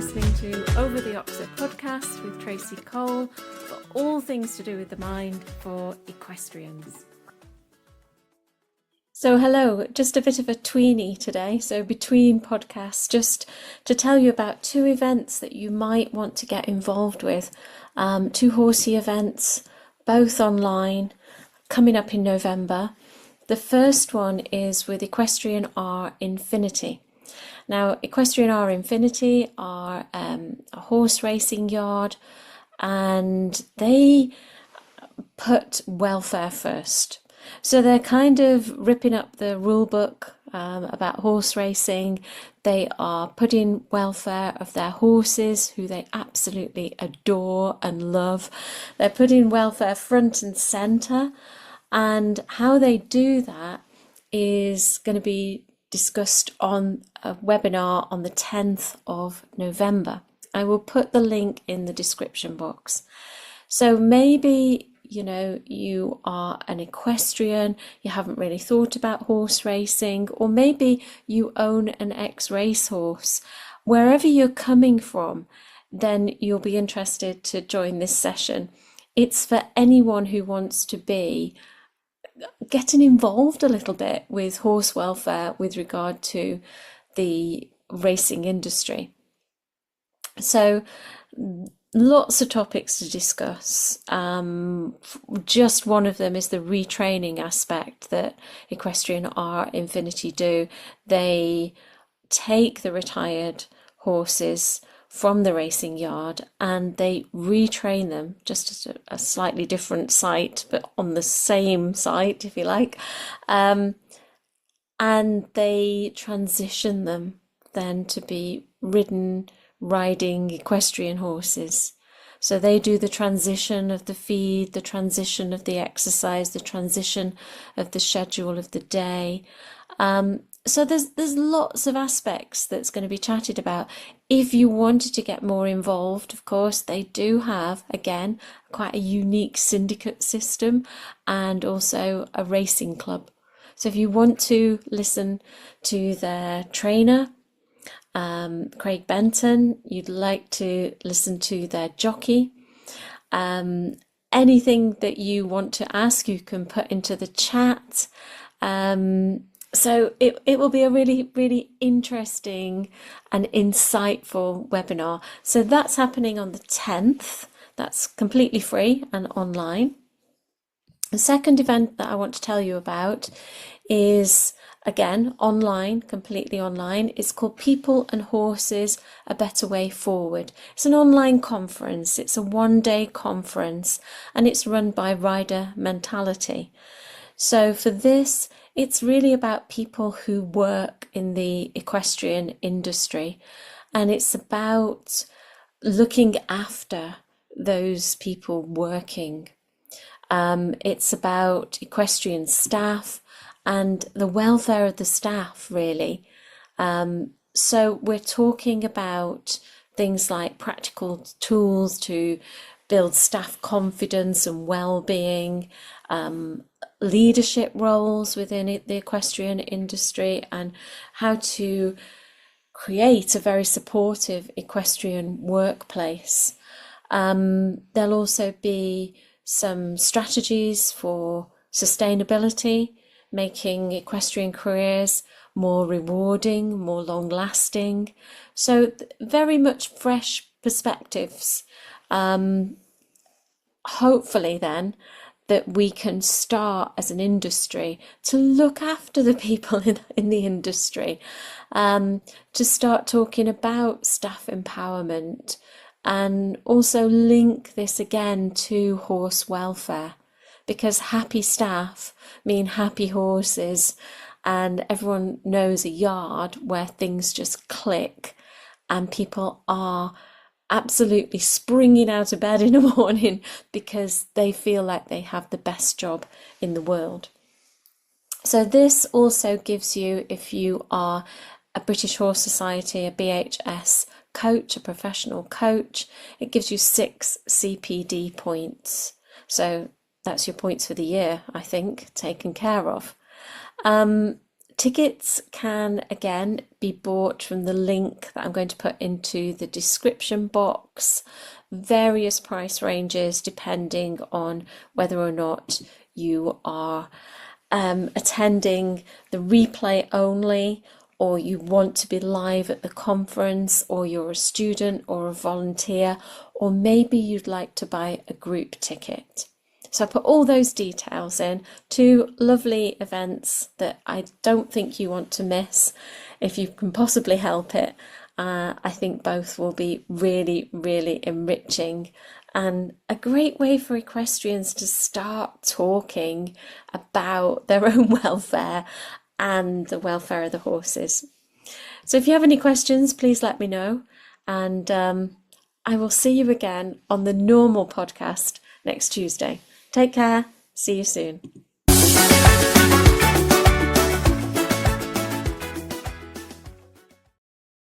listening to Over the Oxer podcast with Tracy Cole for all things to do with the mind for equestrians. So hello, just a bit of a tweenie today, so between podcasts, just to tell you about two events that you might want to get involved with. Two horsey events, both online, coming up in November. The first one is with Equestrian R Infinity. Now, Equestrian R Infinity are a horse racing yard, and they put welfare first. So they're kind of ripping up the rule book about horse racing. They are putting welfare of their horses, who they absolutely adore and love. They're putting welfare front and centre, and how they do that is going to be discussed on a webinar on the 10th of November. I will put the link in the description box. So maybe, you are an equestrian, you haven't really thought about horse racing, or maybe you own an ex-racehorse. Wherever you're coming from, then you'll be interested to join this session. It's for anyone who wants to be getting involved a little bit with horse welfare with regard to the racing industry. So lots of topics to discuss. Just one of them is the retraining aspect that Equestrian R Infinity do. They take the retired horses from the racing yard and they retrain them, just at a slightly different site, but on the same site, if you like, and they transition them then to be riding equestrian horses. So they do the transition of the feed, the transition of the exercise, the transition of the schedule of the day. So there's lots of aspects that's going to be chatted about. If you wanted to get more involved, of course, they do have, again, quite a unique syndicate system and also a racing club. So if you want to listen to their trainer, Craig Benton, you'd like to listen to their jockey, anything that you want to ask, you can put into the chat. So it will be a really, really interesting and insightful webinar. So that's happening on the 10th. That's completely free and online. The second event that I want to tell you about is, again, online, completely online. It's called People and Horses, A Better Way Forward. It's an online conference. It's a one-day conference, and it's run by Rider Mentality. So for this, it's really about people who work in the equestrian industry, and it's about looking after those people working. It's about equestrian staff and the welfare of the staff, really. So we're talking about things like practical tools to build staff confidence and well-being, leadership roles within the equestrian industry, and how to create a very supportive equestrian workplace. There'll also be some strategies for sustainability, making equestrian careers more rewarding, more long-lasting. So very much fresh perspectives. Hopefully then that we can start as an industry to look after the people in the industry, to start talking about staff empowerment, and also link this again to horse welfare, because happy staff mean happy horses, and everyone knows a yard where things just click and people are absolutely springing out of bed in the morning because they feel like they have the best job in the world. So this also gives you, if you are a British Horse Society, a BHS coach, a professional coach, it gives you 6 CPD points. So that's your points for the year, I think, taken care of. Tickets can again be bought from the link that I'm going to put into the description box. Various price ranges depending on whether or not you are attending the replay only, or you want to be live at the conference, or you're a student or a volunteer, or maybe you'd like to buy a group ticket. So I put all those details in. 2 lovely events that I don't think you want to miss if you can possibly help it. I think both will be really, really enriching and a great way for equestrians to start talking about their own welfare and the welfare of the horses. So if you have any questions, please let me know, and I will see you again on the normal podcast next Tuesday. Take care. See you soon.